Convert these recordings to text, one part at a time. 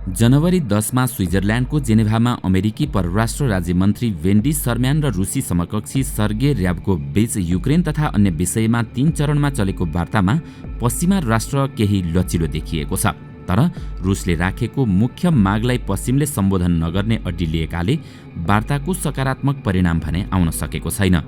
जनवरी 10मा स्विजरल्यान्डको जेनेभामा अमेरिकी परराष्ट्र राज्यमन्त्री वेन्डी शर्म्यान र रुसी समकक्षी सर्गे र्याबको बीच युक्रेन तथा अन्य विषयमा 3 चरणमा चलेको वार्तामा पश्चिमा राष्ट्र केही लचिलो देखिएको छ। तर रुसले राखेको मुख्य मागलाई पश्चिमले सम्बोधन नगर्ने अड्डी लिएकाले वार्ताको सकारात्मक परिणाम भने आउन सकेको छैन।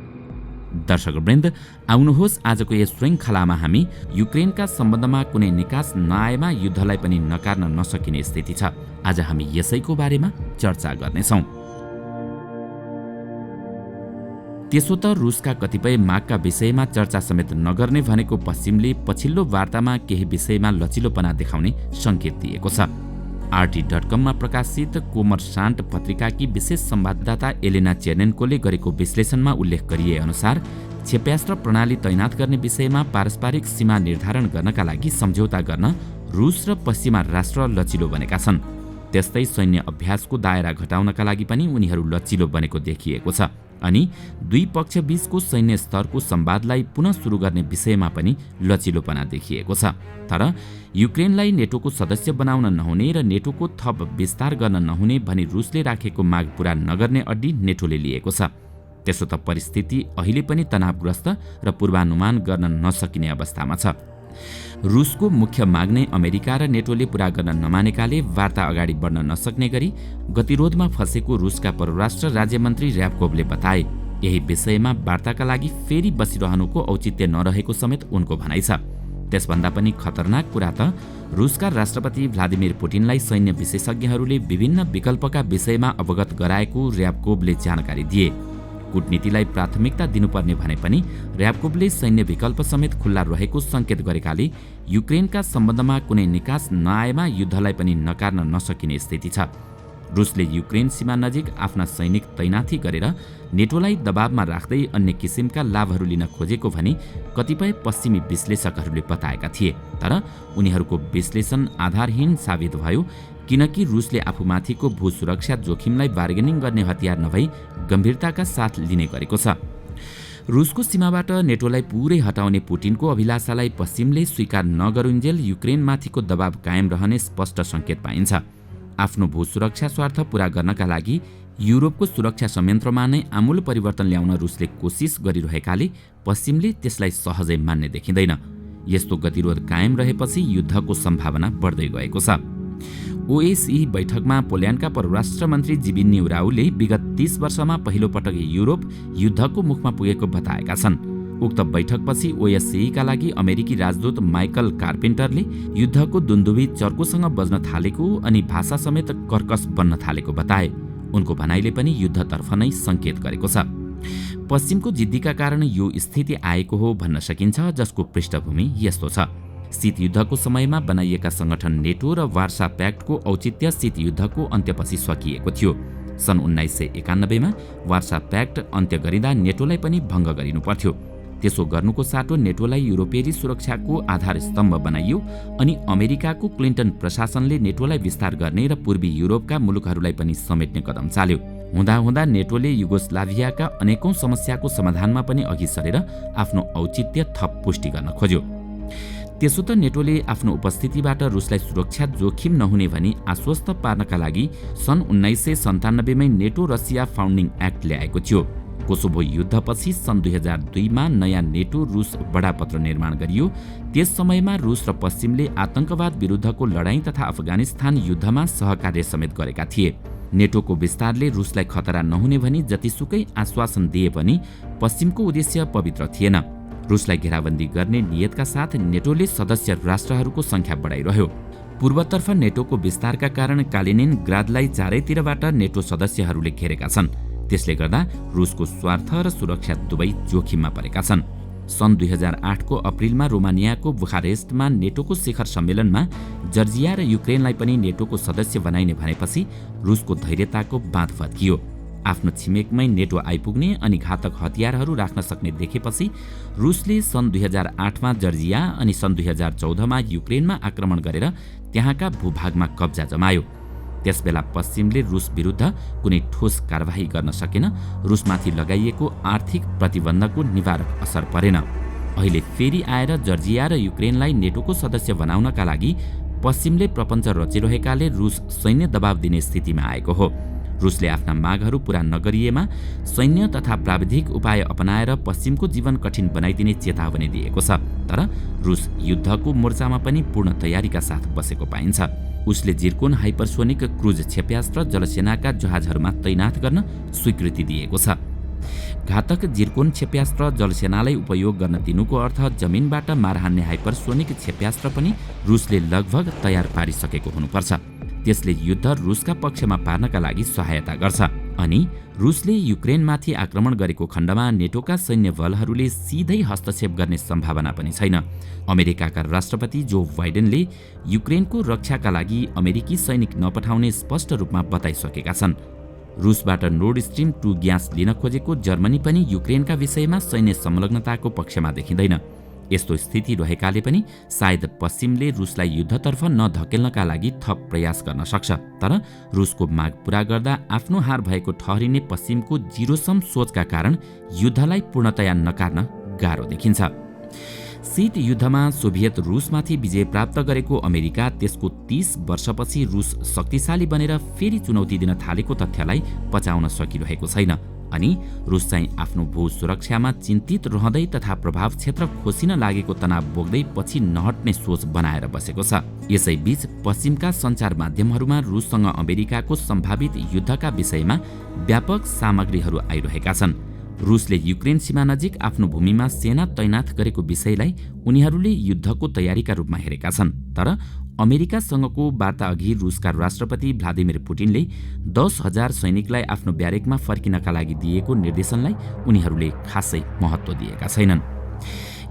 दर्शकवृन्द, आउनुहोस् आजको यस श्रृङ्खलामा हामी युक्रेनका सम्बन्धमा कुनै निकास नआएमा युद्धलाई पनि नकार्न नसकिने स्थिति छ। आज हामी यसैको बारेमा चर्चा गर्नेछौँ। त्यसो त रुसका कतिपय मागका विषयमा चर्चा समेत नगर्ने भनेको पश्चिमले पछिल्लो वार्तामा केही विषयमा लचिलोपना देखाउने सङ्केत दिएको छ। RT.com मा प्रकाशित कोमरसान्ट पत्रिकाकी विशेष संवाददाता एलेना चेर्नेन्कोले गरेको विश्लेषणमा उल्लेख गरिए अनुसार क्षेप्यास्त्र प्रणाली तैनात गर्ने विषयमा पारस्परिक सीमा निर्धारण गर्नका लागि सम्झौता गर्न रुस र पश्चिमा राष्ट्र लचिलो बनेका छन्। त्यस्तै सैन्य अभ्यासको दायरा घटाउनका लागि पनि उनीहरू लचिलो बनेको देखिएको छ अनि दुई पक्ष बीचको सैन्य स्तरको संवादलाई पुनः सुरु गर्ने विषयमा पनि लचिलोपना देखिएको छ। तर युक्रेनलाई नेटोको सदस्य बनाउन नहुने र नेटोको थप विस्तार गर्न नहुने भनी रुसले राखेको माग पूरा नगर्ने अड्डी नेटोले लिएको छ। त्यसो त परिस्थिति अहिले पनि तनावग्रस्त र पूर्वानुमान गर्न नसकिने अवस्थामा छ। रुसको मुख्य माग नै अमेरिका र नेटोले पूरा गर्न नमानेकाले वार्ता अगाडि बढ्न नसक्ने गरी गतिरोधमा फँसेको रुसका परराष्ट्र राज्यमन्त्री र्याबकोभले बताए। यही विषयमा वार्ताका लागि फेरि बसिरहनुको औचित्य नरहेको समेत उनको भनाइ छ। त्यसभन्दा पनि खतरनाक कुरा त रुसका राष्ट्रपति भ्लादिमिर पुटिनलाई सैन्य विशेषज्ञहरूले विभिन्न विकल्पका विषयमा अवगत गराएको र्याबकोभले जानकारी दिए। कूटनीतिलाई प्राथमिकता दिनुपर्ने भने पनि र्याबकोभले सैन्य विकल्प समेत खुल्ला रहेको सङ्केत गरेकाले युक्रेनका सम्बन्धमा कुनै निकास नआएमा युद्धलाई पनि नकार्न नसकिने स्थिति छ। रुसले युक्रेन सीमा नजिक आफ्ना सैनिक तैनाथी गरेर नेटोलाई दबावमा राख्दै अन्य किसिमका लाभहरू लिन खोजेको भनी कतिपय पश्चिमी विश्लेषकहरूले बताएका थिए। तर उनीहरूको विश्लेषण आधारहीन साबित भयो किनकि रुसले आफूमाथिको भू सुरक्षा जोखिमलाई बार्गेनिङ गर्ने हतियार नभई गम्भीरताका साथ लिने गरेको छ। रुसको सीमाबाट नेटोलाई पुरै हटाउने पुटिनको अभिलाषालाई पश्चिमले स्वीकार नगरुन्जेल युक्रेनमाथिको दबाव कायम रहने स्पष्ट सङ्केत पाइन्छ। आफ्नो भू सुरक्षा स्वार्थ पूरा गर्नका लागि युरोपको सुरक्षा संयन्त्रमा नै आमूल परिवर्तन ल्याउन रुसले कोसिस गरिरहेकाले पश्चिमले त्यसलाई सहजै मान्ने देखिँदैन। यस्तो गतिरोध कायम रहेपछि युद्धको सम्भावना बढ्दै गएको छ। OSCE बैठकमा पोल्यान्डका परराष्ट्र मन्त्री जिबिन्यु राउले विगत 30 वर्षमा पहिलो पटक युरोप युद्धको मुखमा पुगेको बताएका छन्। उक्त बैठकपछि OSCE का लागि अमेरिकी राजदूत माइकल कार्पेन्टरले युद्धको दुन्दुभी चर्कोसँग बज्न थालेको अनि भाषा समेत कर्कश बन्न थालेको बताए। उनको भनाइले पनि युद्धतर्फ नै सङ्केत गरेको छ। पश्चिमको जिद्दीका कारण यो स्थिति आएको हो भन्न सकिन्छ, जसको पृष्ठभूमि यस्तो छ। शीत युद्धको समयमा बनाइएका संगठन नेटो र वार्सा प्याक्टको औचित्य शीत युद्धको अन्त्यपछि सकिएको थियो। सन् 1991 मा वार्सा प्याक्ट अन्त्य गरिँदा नेटोलाई पनि भङ्ग गरिनु पर्थ्यो। त्यसो गर्नुको साटो नेटोलाई युरोपेली सुरक्षाको आधार स्तम्भ बनाइयो अनि अमेरिकाको क्लिन्टन प्रशासनले नेटोलाई विस्तार गर्ने र पूर्वी युरोपका मुलुकहरूलाई पनि समेट्ने कदम चाल्यो। हुँदाहुँदा नेटोले युगोस्लाभियाका अनेकौं समस्याको समाधानमा पनि अघि सरेर आफ्नो औचित्य थप पुष्टि गर्न खोज्यो। त्यसो त नेटोले आफ्नो उपस्थितिबाट रुसलाई सुरक्षा जोखिम नहुने भनी आश्वस्त पार्नका लागि सन् 1997 मै नेटो रसिया फाउन्डिङ एक्ट ल्याएको थियो। कोसोभो युद्धपछि सन् 2002 मा नयाँ नेटो रुस बडापत्र निर्माण गरियो। त्यस समयमा रुस र पश्चिमले आतंकवाद विरुद्धको लडाईँ तथा अफगानिस्तान युद्धमा सहकार्य समेत गरेका थिए। नेटोको विस्तारले रुसलाई खतरा नहुने भनी जतिसुकै आश्वासन दिए पनि पश्चिमको उद्देश्य पवित्र थिएन। रुसलाई घेराबन्दी गर्ने नियतका साथ नेटोले सदस्य राष्ट्रहरूको सङ्ख्या बढाइरह्यो। पूर्वतर्फ नेटोको विस्तारका कारण कालिनिनग्रादलाई चारैतिरबाट नेटो सदस्यहरूले घेरेका छन्। त्यसले गर्दा रुसको स्वार्थ र सुरक्षा दुवै जोखिममा परेका छन्। सन् 2008 को अप्रिलमा रोमानियाको बुखारेस्टमा नेटोको शिखर सम्मेलनमा जर्जिया र युक्रेनलाई पनि नेटोको सदस्य बनाइने भनेपछि रुसको धैर्यताको बाँध फत्कियो। आफ्नो छिमेकमै नेटो आइपुग्ने अनि घातक हतियारहरू राख्न सक्ने देखेपछि रुसले सन् 2008 मा जर्जिया अनि सन् 2014 मा युक्रेनमा आक्रमण गरेर त्यहाँका भूभागमा कब्जा जमायो। त्यसबेला पश्चिमले रुस विरुद्ध कुनै ठोस कारबाही गर्न सकेन। रुसमाथि लगाइएको आर्थिक प्रतिबन्धको निवारक असर परेन। अहिले फेरि आएर जर्जिया र युक्रेनलाई नेटोको सदस्य बनाउनका लागि पश्चिमले प्रपञ्च रचिरहेकाले रुस सैन्य दबाव दिने स्थितिमा आएको हो। रुसले आफ्ना मागहरू पूरा नगरिएमा सैन्य तथा प्राविधिक उपाय अपनाएर पश्चिमको जीवन कठिन बनाइदिने चेतावनी दिएको छ। तर रुस युद्धको मोर्चामा पनि पूर्ण तयारीका साथ बसेको पाइन्छ। उसले जिर्कोन हाइपरसोनिक क्रुज क्षेप्यास्त्र जलसेनाका जहाजहरूमा तैनाथ गर्न स्वीकृति दिएको छ। घातक जिर्कोन क्षेप्यास्त्र जलसेनालाई उपयोग गर्न दिनुको अर्थ जमिनबाट मार हान्ने हाइपरसोनिक क्षेप्यास्त्र पनि रुसले लगभग तयार पारिसकेको हुनुपर्छ। त्यसले युद्ध रुसका पक्षमा पार्नका लागि सहायता गर्छ। अनि रुसले युक्रेनमाथि आक्रमण गरेको खण्डमा नेटोका सैन्य बलहरूले सिधै हस्तक्षेप गर्ने सम्भावना पनि छैन। अमेरिकाका राष्ट्रपति जो बाइडेनले युक्रेनको रक्षाका लागि अमेरिकी सैनिक नपठाउने स्पष्ट रूपमा बताइसकेका छन्। रुसबाट नोर्ड स्ट्रिम 2 ग्यास लिन खोजेको जर्मनी पनि युक्रेनका विषयमा सैन्य संलग्नताको पक्षमा देखिँदैन। यस्तो स्थिति रहेकाले पनि सायद पश्चिमले रुसलाई युद्धतर्फ नधकेल्नका लागि थप प्रयास गर्न सक्छ। तर रुसको माग पूरा गर्दा आफ्नो हार भएको ठहरिने पश्चिमको जिरोसम सोचका कारण युद्धलाई पूर्णतया नकार्न गाह्रो देखिन्छ। शीत युद्धमा सोभियत रुसमाथि विजय प्राप्त गरेको अमेरिका त्यसको 30 वर्षपछि रुस शक्तिशाली बनेर फेरि चुनौती दिन थालेको तथ्यलाई पचाउन सकिरहेको छैन। अनि रुस चाहिँ आफ्नो भू सुरक्षामा चिन्तित रहँदै तथा प्रभाव क्षेत्र खोसिन लागेको तनाव बोक्दै पछि नहट्ने सोच बनाएर बसेको छ। यसैबीच पश्चिमका सञ्चार माध्यमहरूमा रुससँग अमेरिकाको सम्भावित युद्धका विषयमा व्यापक सामग्रीहरू आइरहेका छन्। रुसले युक्रेन सीमा नजिक आफ्नो भूमिमा सेना तैनाथ गरेको विषयलाई उनीहरूले युद्धको तयारीका रूपमा हेरेका छन्। तर अमेरिकासँगको वार्ता अघि रुसका राष्ट्रपति भ्लादिमिर पुटिनले 10,000 सैनिकलाई आफ्नो ब्यारेकमा फर्किनका लागि दिएको निर्देशनलाई उनीहरूले खासै महत्त्व दिएका छैनन्।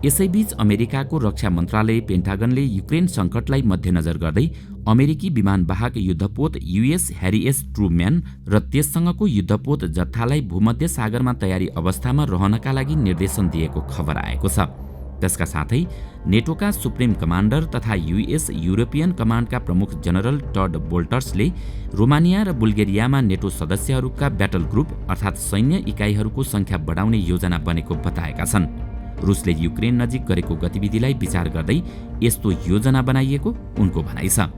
यसैबीच अमेरिकाको रक्षा मन्त्रालय पेन्टागनले युक्रेन सङ्कटलाई मध्यनजर गर्दै अमेरिकी विमानवाहक युद्धपोत युएस ह्यारी एस ट्रुम्यान र त्यससँगको युद्धपोत जत्थालाई भूमध्य सागरमा तयारी अवस्थामा रहनका लागि निर्देशन दिएको खबर आएको छ। त्यसका साथै नेटोका सुप्रिम कमान्डर तथा युएस युरोपियन कमान्डका प्रमुख जनरल टड बोल्टर्सले रोमानिया र बुल्गेरियामा नेटो सदस्यहरूका ब्याटल ग्रुप अर्थात् सैन्य इकाइहरूको सङ्ख्या बढाउने योजना बनेको बताएका छन्। रुसले युक्रेन नजिक गरेको गतिविधिलाई विचार गर्दै यस्तो योजना बनाइएको उनको भनाइ छ।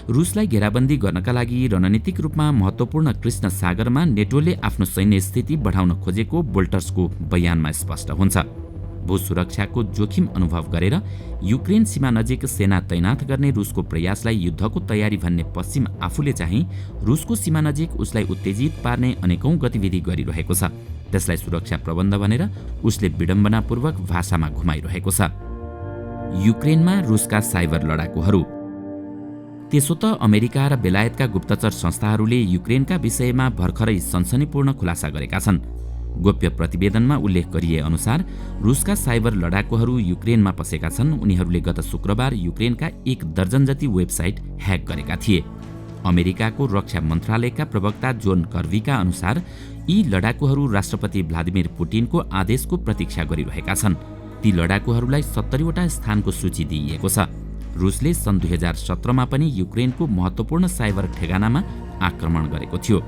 रुसलाई घेराबन्दी गर्नका लागि रणनीतिक रूपमा महत्त्वपूर्ण कृष्ण सागरमा नेटोले आफ्नो सैन्य स्थिति बढाउन खोजेको बोल्टर्सको बयानमा स्पष्ट हुन्छ। भूसुरक्षाको जोखिम अनुभव गरेर युक्रेन सीमा नजिक सेना तैनाथ गर्ने रुसको प्रयासलाई युद्धको तयारी भन्ने पश्चिम आफूले चाहिँ रुसको सीमा नजिक उसलाई उत्तेजित पार्ने अनेकौं गतिविधि गरिरहेको छ। त्यसलाई सुरक्षा प्रबन्ध भनेर उसले विडम्बनापूर्वक भाषामा घुमाइरहेको छ। युक्रेनमा रुसका साइबर लडाकुहरू। त्यसो त अमेरिका र बेलायतका गुप्तचर संस्थाहरूले युक्रेनका विषयमा भर्खरै सनसनीपूर्ण खुलासा गरेका छन्। गोप्य प्रतिवेदनमा उल्लेख गरिए अनुसार रुसका साइबर लडाकुहरू युक्रेनमा पसेका छन्। उनीहरूले गत शुक्रबार युक्रेनका 1 दर्जन जति वेबसाइट ह्याक गरेका थिए। अमेरिकाको रक्षा मन्त्रालयका प्रवक्ता जोन कर्बीका अनुसार यी लडाकुहरू राष्ट्रपति भ्लादिमिर पुटिनको आदेशको प्रतीक्षा गरिरहेका छन्। ती लडाकुहरूलाई 70 वटा स्थानको सूची दिइएको छ। रुसले सन् 2017मा पनि युक्रेनको महत्त्वपूर्ण साइबर ठेगानामा आक्रमण गरेको थियो।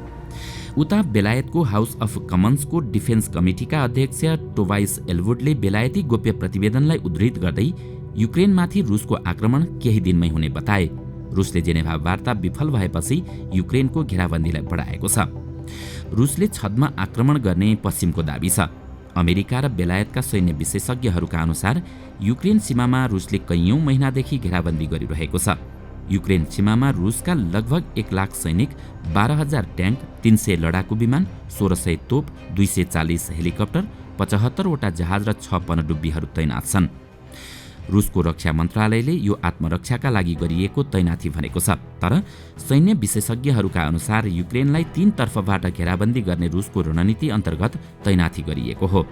उता बेलायतको हाउस अफ कमन्सको डिफेन्स कमिटीका अध्यक्ष टोबाइस एल्वुडले बेलायती गोप्य प्रतिवेदनलाई उद्धृत गर्दै युक्रेनमाथि रुसको आक्रमण केही दिनमै हुने बताए। रुसले जेनेभा वार्ता विफल भएपछि युक्रेनको घेराबन्दीलाई बढाएको छ। रुसले छद्म आक्रमण गर्ने पश्चिमको दाबी छ। अमेरिका र बेलायतका सैन्य विशेषज्ञहरूका अनुसार युक्रेन सीमामा रुसले कैयौं महिनादेखि घेराबन्दी गरिरहेको छ। युक्रेन सीमामा रुसका लगभग 1 लाख सैनिक, 12,000 ट्याङ्क, 300 लडाकु विमान, 1600 तोप, 240 हेलिकप्टर, 75 वटा जहाज र 6 पनडुब्बीहरू तैनाथ छन्। रुसको रक्षा मन्त्रालयले यो आत्मरक्षाका लागि गरिएको तैनाथी भनेको छ। तर सैन्य विशेषज्ञहरूका अनुसार युक्रेनलाई 3 तर्फबाट घेराबन्दी गर्ने रुसको रणनीति अन्तर्गत तैनाथी गरिएको हो।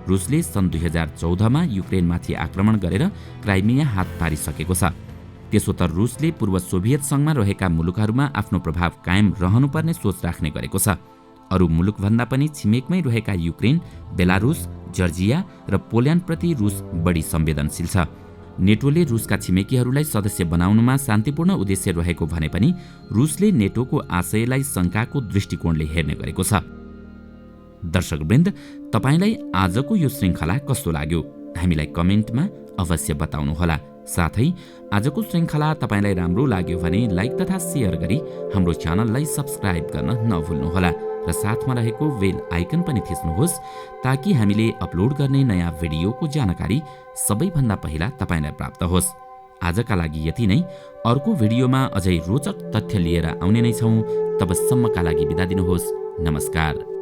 रुसले सन् 2014मा युक्रेनमाथि आक्रमण गरेर क्राइमिया हात पारिसकेको छ। त्यसो त रुसले पूर्व सोभियत सङ्घमा रहेका मुलुकहरूमा आफ्नो प्रभाव कायम रहनुपर्ने सोच राख्ने गरेको छ। अरू मुलुकभन्दा पनि छिमेकमै रहेका युक्रेन, बेलारुस, जर्जिया र पोल्यान्डप्रति रुस बढी संवेदनशील छ। नेटोले रुसका छिमेकीहरूलाई सदस्य बनाउनुमा शान्तिपूर्ण उद्देश्य रहेको भने पनि रुसले नेटोको आशयलाई शङ्काको दृष्टिकोणले हेर्ने गरेको छ। दर्शकवृन्द, तपाईलाई आजको यो श्रृङ्खला कस्तो लाग्यो? हामीलाई कमेन्टमा अवश्य बताउनुहोला। साथै आजको श्रृङ्खला तपाईलाई राम्रो लाग्यो भने लाइक तथा सेयर गरी हाम्रो च्यानललाई सब्स्क्राइब गर्न नभुल्नुहोला र साथमा रहेको बेल आइकन पनि थिच्नुहोस् ताकि हामीले अपलोड गर्ने नयाँ भिडियोको जानकारी सबैभन्दा पहिला तपाईलाई प्राप्त होस्। आजका लागि यति नै। अर्को भिडियोमा अझै रोचक तथ्य लिएर आउने नै छौँ। तबसम्मका लागि बिदा दिनुहोस्। नमस्कार।